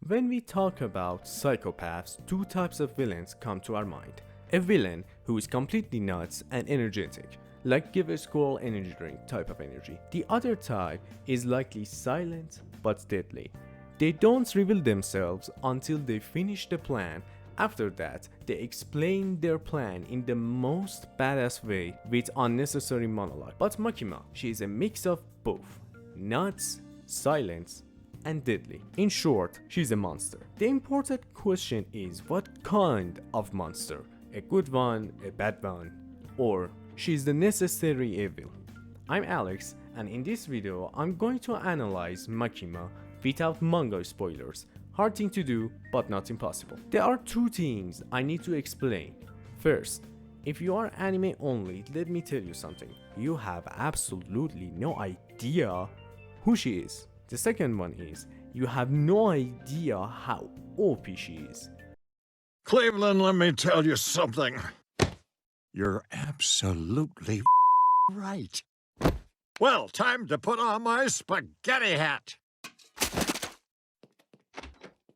When we talk about psychopaths, two types of villains come to our mind. A villain who is completely nuts and energetic, like give a squirrel energy drink type of energy. The other type is likely silent but deadly. They don't reveal themselves until they finish the plan. After that, they explain their plan in the most badass way with unnecessary monologue. But Makima, she is a mix of both. Nuts, silence, and deadly. In short, she's a monster. The important question is what kind of monster? A good one, a bad one, or she's the necessary evil? I'm Alex, and in this video, I'm going to analyze Makima without manga spoilers. Hard thing to do, but not impossible. There are two things I need to explain. First, if you are anime only, let me tell you something. You have absolutely no idea who she is. The second one is, you have no idea how OP she is. Cleveland, let me tell you something. You're absolutely right. Well, time to put on my spaghetti hat.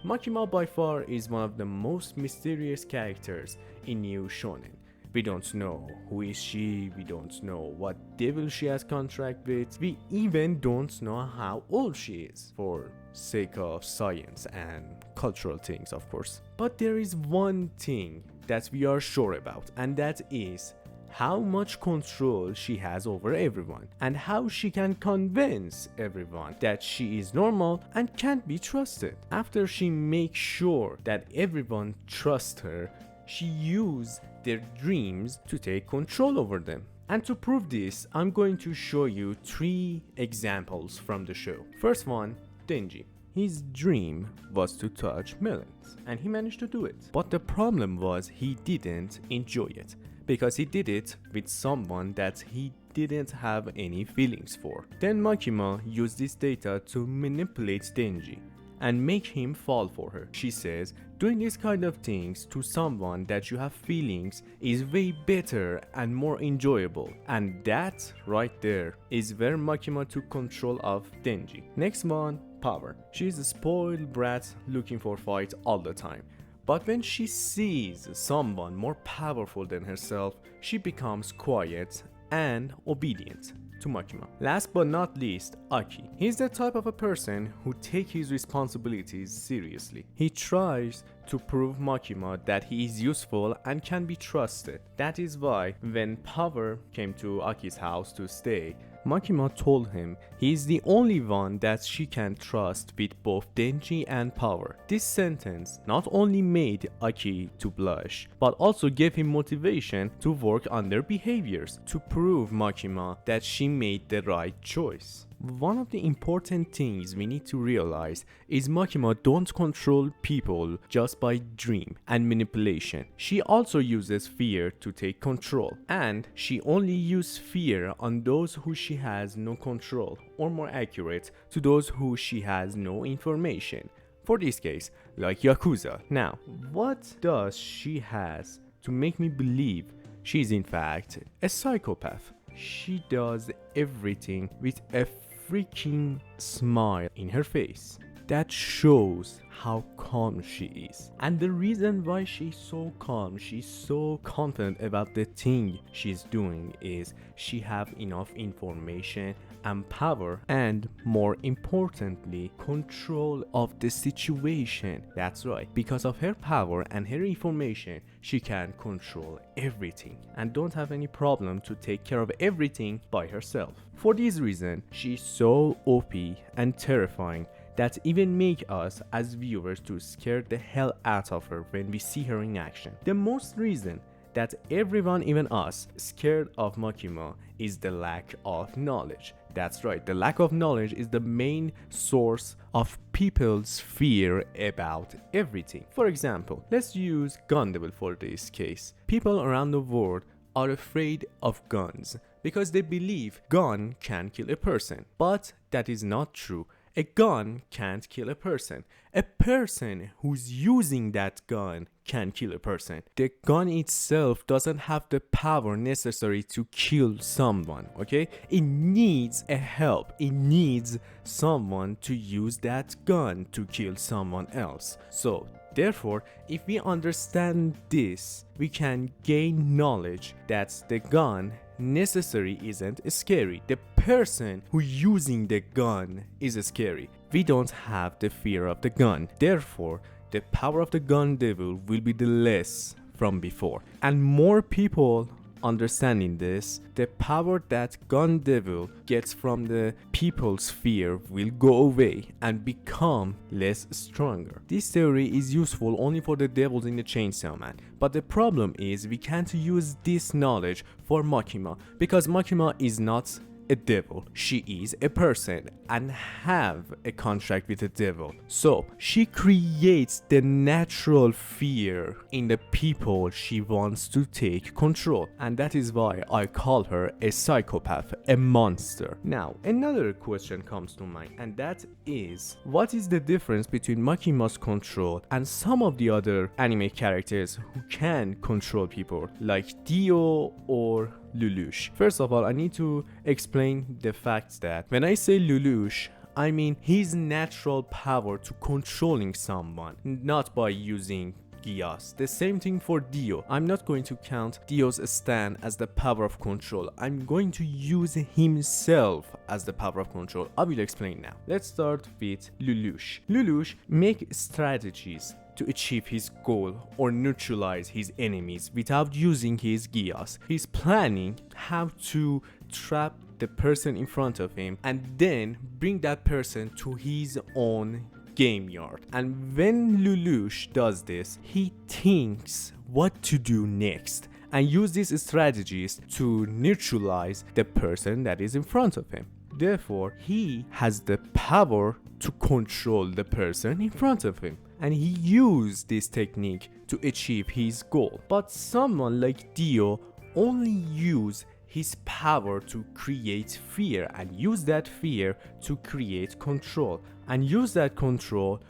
Makima by far is one of the most mysterious characters in new shonen. We don't know who is she, we don't know what devil she has contract with, we even don't know how old she is, for sake of science and cultural things of course. But there is one thing that we are sure about, and that is how much control she has over everyone, and how she can convince everyone that she is normal and can't be trusted. After she makes sure that everyone trusts her, she uses their dreams to take control over them. And to prove this, I'm going to show you 3 examples from the show. First one, Denji. His dream was to touch melons, and he managed to do it. But the problem was he didn't enjoy it, because he did it with someone that he didn't have any feelings for. Then Makima used this data to manipulate Denji and make him fall for her. She says, doing this kind of things to someone that you have feelings is way better and more enjoyable. And that right there is where Makima took control of Denji. Next one, Power. She's a spoiled brat looking for fight all the time. But when she sees someone more powerful than herself, she becomes quiet and obedient to Makima. Last but not least, Aki. He's the type of a person who takes his responsibilities seriously. He tries to prove Makima that he is useful and can be trusted. That is why when Power came to Aki's house to stay, Makima told him he is the only one that she can trust with both Denji and Power. This sentence not only made Aki to blush, but also gave him motivation to work on their behaviors to prove Makima that she made the right choice. One of the important things we need to realize is Makima don't control people just by dream and manipulation. She also uses fear to take control, and she only uses fear on those who she has no control, or more accurate, to those who she has no information. For this case, like Yakuza. Now, what does she has to make me believe she is in fact a psychopath? She does everything with a freaking smile in her face. That shows how calm she is. And the reason why she's so calm, she's so confident about the thing she's doing, is she have enough information and power, and more importantly, control of the situation. That's right, because of her power and her information, she can control everything and don't have any problem to take care of everything by herself. For this reason, she's so OP and terrifying that even make us as viewers to scare the hell out of her when we see her in action. The most reason that everyone, even us, scared of Makima is the lack of knowledge. That's right, the lack of knowledge is the main source of people's fear about everything. For example, let's use gun devil for this case. People around the world are afraid of guns because they believe gun can kill a person. But that is not true. A gun can't kill a person. A person who's using that gun can kill a person. The gun itself doesn't have the power necessary to kill someone, okay? It needs a help. It needs someone to use that gun to kill someone else. So, therefore, if we understand this, we can gain knowledge that the gun necessary isn't scary. The person who using the gun is scary. We don't have the fear of the gun. Therefore, the power of the gun devil will be the less from before. And more people understanding this, the power that gun devil gets from the people's fear will go away and become less stronger. This theory is useful only for the devils in the Chainsaw Man, but the problem is we can't use this knowledge for Makima because Makima is not a devil. She is a person and have a contract with the devil. So she creates the natural fear in the people she wants to take control. And that is why I call her a psychopath, a monster. Now, another question comes to mind, and that is, what is the difference between Makima's control and some of the other anime characters who can control people, like Dio or Lelouch? First of all, I need to explain the fact that when I say Lelouch, I mean his natural power to controlling someone, not by using Gias. The same thing for Dio. I'm not going to count Dio's stand as the power of control. I'm going to use himself as the power of control. I will explain now. Let's start with Lelouch. Lelouch makes strategies to achieve his goal or neutralize his enemies without using his Gias. He's planning how to trap the person in front of him and then bring that person to his own game yard. And when Lelouch does this, he thinks what to do next and use these strategies to neutralize the person that is in front of him. Therefore, he has the power to control the person in front of him, and he used this technique to achieve his goal. But someone like Dio only use his power to create fear and use that fear to create control and use that control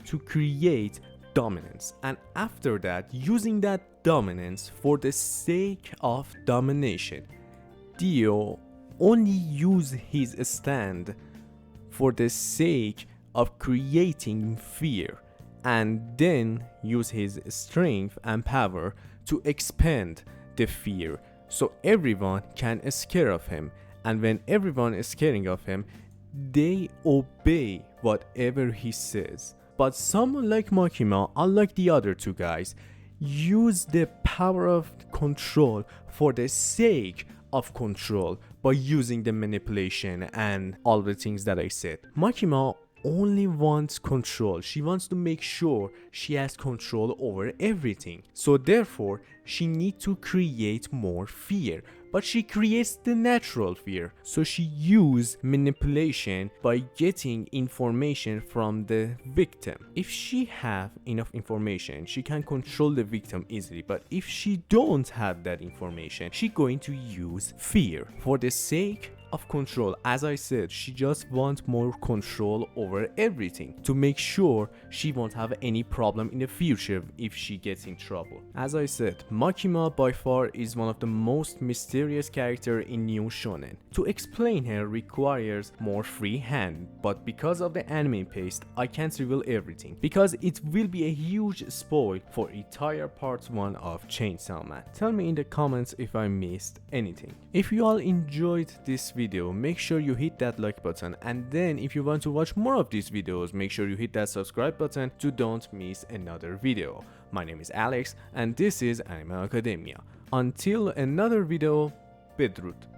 to create dominance, and after that using that dominance for the sake of domination. Dio only use his stand for the sake of creating fear and then use his strength and power to expand the fear so everyone can scare of him, and when everyone is scaring of him, they obey whatever he says. But someone like Makima, unlike the other two guys, use the power of control for the sake of control by using the manipulation and all the things that I said. Makima only wants control. She wants to make sure she has control over everything. So therefore, she needs to create more fear. But she creates the natural fear. So she uses manipulation by getting information from the victim. If she have enough information, she can control the victim easily. But if she don't have that information, she's going to use fear for the sake of control. As I said, she just wants more control over everything to make sure she won't have any problem in the future if she gets in trouble. As I said, Makima by far is one of the most mysterious character in new shonen. To explain her requires more free hand, but because of the anime pace, I can't reveal everything because it will be a huge spoil for entire part 1 of Chainsaw Man. Tell me in the comments if I missed anything. If you all enjoyed this video, make sure you hit that like button, and then if you want to watch more of these videos, make sure you hit that subscribe button to don't miss another video. My name is Alex and this is Anime Academia. Until another video, Bedrut.